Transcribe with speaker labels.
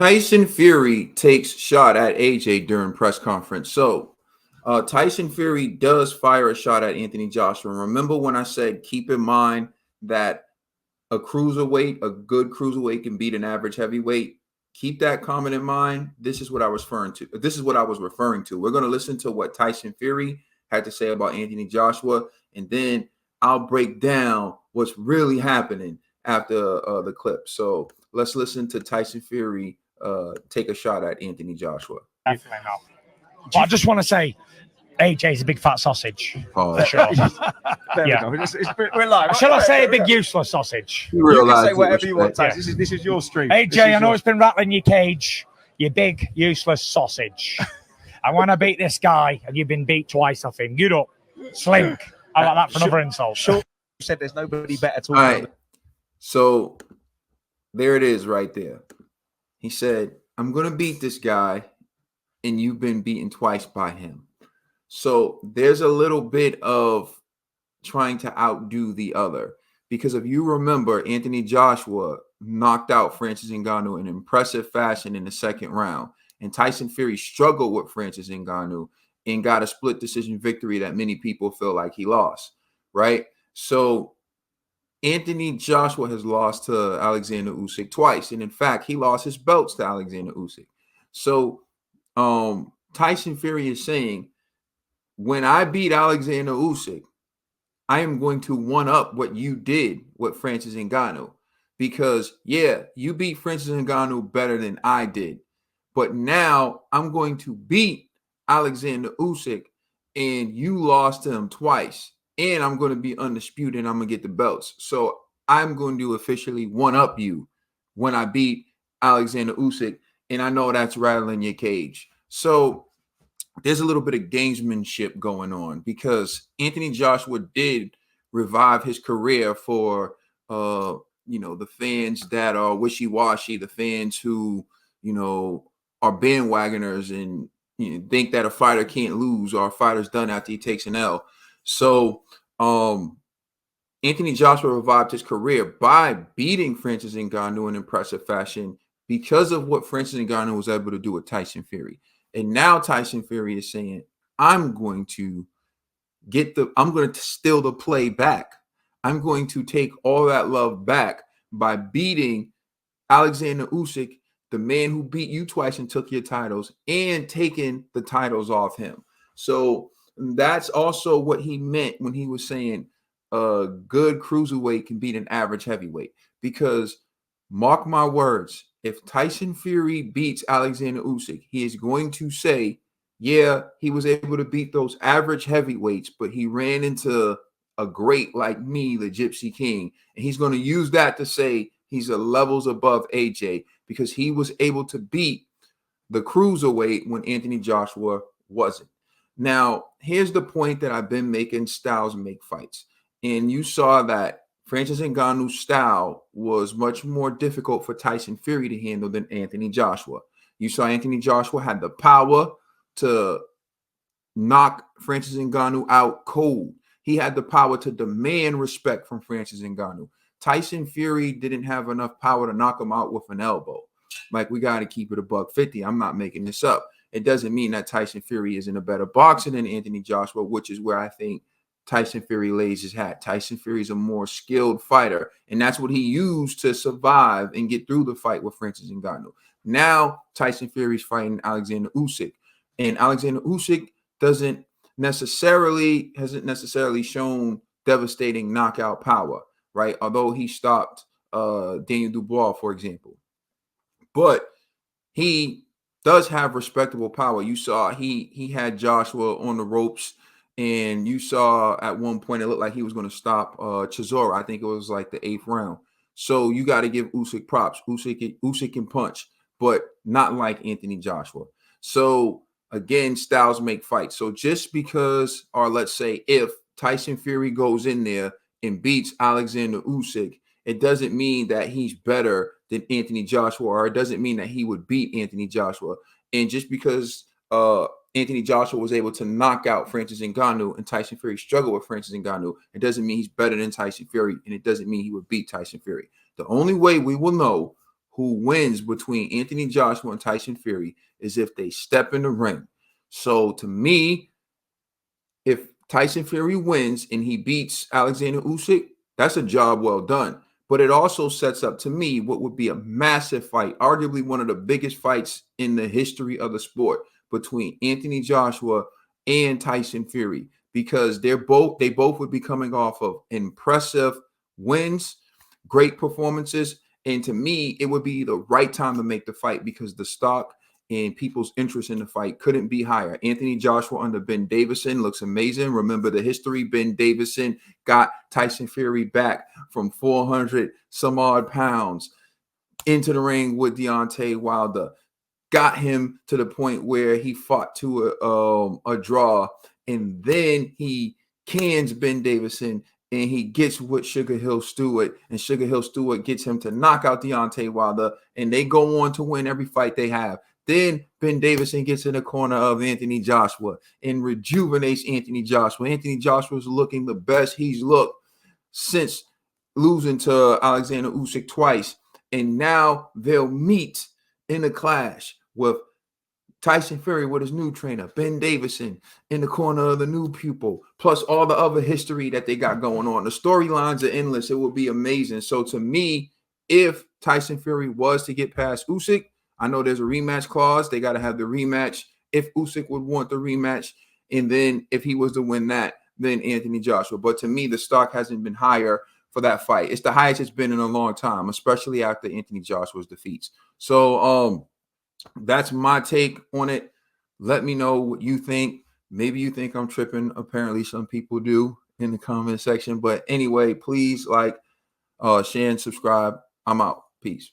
Speaker 1: Tyson Fury takes shot at AJ during press conference. So Tyson Fury does fire a shot at Anthony Joshua. Remember when I said keep in mind that a cruiserweight, a good cruiserweight can beat an average heavyweight? Keep that comment in mind. This is what I was referring to. This is what I was referring to. We're going to listen to what Tyson Fury had to say about Anthony Joshua, and then I'll break down what's really happening after the clip. So let's listen to Tyson Fury take a shot at Anthony Joshua.
Speaker 2: Definitely not. But I just want to say, AJ's a big fat sausage.
Speaker 1: For
Speaker 2: sure.
Speaker 3: There
Speaker 2: Yeah.
Speaker 3: we go. We're live.
Speaker 2: Shall I say a big useless sausage?
Speaker 3: You can say whatever you want, Tyson.
Speaker 2: Yeah.
Speaker 3: This is your stream.
Speaker 2: AJ, I know it's been rattling your cage. You big useless sausage. I want to beat this guy, and you've been beat twice off him. Get up, slink. I like that for another insult.
Speaker 3: Sure. Said there's nobody better to.
Speaker 1: All right. So there it is right there. He said, I'm going to beat this guy, and you've been beaten twice by him. So there's a little bit of trying to outdo the other. Because if you remember, Anthony Joshua knocked out Francis Ngannou in impressive fashion in the second round. And Tyson Fury struggled with Francis Ngannou and got a split decision victory that many people feel like he lost, right? So Anthony Joshua has lost to Alexander Usyk twice. And in fact, he lost his belts to Alexander Usyk. So Tyson Fury is saying, when I beat Alexander Usyk, I am going to one-up what you did with Francis Ngannou. Because, yeah, you beat Francis Ngannou better than I did. But now I'm going to beat Alexander Usyk, and you lost to him twice. And I'm going to be undisputed, and I'm going to get the belts. So I'm going to officially one-up you when I beat Alexander Usyk. And I know that's rattling your cage. So there's a little bit of gamesmanship going on because Anthony Joshua did revive his career for, the fans that are wishy-washy, the fans who, are bandwagoners and think that a fighter can't lose or a fighter's done after he takes an L. So Anthony Joshua revived his career by beating Francis Ngannou in impressive fashion because of what Francis Ngannou was able to do with Tyson Fury. And now Tyson Fury is saying, I'm going to steal the play back. I'm going to take all that love back by beating Alexander Usyk, the man who beat you twice and took your titles, and taking the titles off him. So that's also what he meant when he was saying a good cruiserweight can beat an average heavyweight. Because mark my words, if Tyson Fury beats Alexander Usyk, he is going to say, yeah, he was able to beat those average heavyweights, but he ran into a great like me, the Gypsy King. And he's going to use that to say he's a levels above AJ because he was able to beat the cruiserweight when Anthony Joshua wasn't. Now, here's the point that I've been making: styles make fights. And you saw that Francis Ngannou's style was much more difficult for Tyson Fury to handle than Anthony Joshua. You saw Anthony Joshua had the power to knock Francis Ngannou out cold. He had the power to demand respect from Francis Ngannou. Tyson Fury didn't have enough power to knock him out with an elbow. Like, we got to keep it $150. I'm not making this up. It doesn't mean that Tyson Fury isn't a better boxer than Anthony Joshua, which is where I think Tyson Fury lays his hat. Tyson Fury is a more skilled fighter, and that's what he used to survive and get through the fight with Francis Ngannou. Now Tyson Fury is fighting Alexander Usyk, and Alexander Usyk hasn't necessarily shown devastating knockout power, right? Although he stopped Daniel Dubois, for example, but he does have respectable power. You saw he had Joshua on the ropes. And you saw at one point it looked like he was going to stop Chisora. I think it was like the 8th round. So you got to give Usyk props. Usyk can punch, but not like Anthony Joshua. So again, styles make fights. So just because, or let's say if Tyson Fury goes in there and beats Alexander Usyk, it doesn't mean that he's better than Anthony Joshua, or it doesn't mean that he would beat Anthony Joshua. And just because Anthony Joshua was able to knock out Francis Ngannou and Tyson Fury struggled with Francis Ngannou, it doesn't mean he's better than Tyson Fury, and it doesn't mean he would beat Tyson Fury. The only way we will know who wins between Anthony Joshua and Tyson Fury is if they step in the ring. So to me, if Tyson Fury wins and he beats Alexander Usyk, that's a job well done. But it also sets up, to me, what would be a massive fight, arguably one of the biggest fights in the history of the sport, between Anthony Joshua and Tyson Fury, because they both would be coming off of impressive wins, great performances. And to me, it would be the right time to make the fight because the stock and people's interest in the fight couldn't be higher. Anthony Joshua under Ben Davison looks amazing. Remember the history. Ben Davison got Tyson Fury back from 400 some odd pounds into the ring with Deontay Wilder. Got him to the point where he fought to a draw, and then he cans Ben Davison and he gets with Sugar Hill Stewart, and Sugar Hill Stewart gets him to knock out Deontay Wilder, and they go on to win every fight they have. Then Ben Davison gets in the corner of Anthony Joshua and rejuvenates Anthony Joshua. Anthony Joshua is looking the best he's looked since losing to Alexander Usyk twice. And now they'll meet in a clash with Tyson Fury with his new trainer, Ben Davison, in the corner of the new pupil, plus all the other history that they got going on. The storylines are endless. It would be amazing. So to me, if Tyson Fury was to get past Usyk, I know there's a rematch clause. They got to have the rematch if Usyk would want the rematch. And then if he was to win that, then Anthony Joshua. But to me, the stock hasn't been higher for that fight. It's the highest it's been in a long time, especially after Anthony Joshua's defeats. So that's my take on it. Let me know what you think. Maybe you think I'm tripping. Apparently some people do in the comment section. But anyway, please like, share, and subscribe. I'm out. Peace.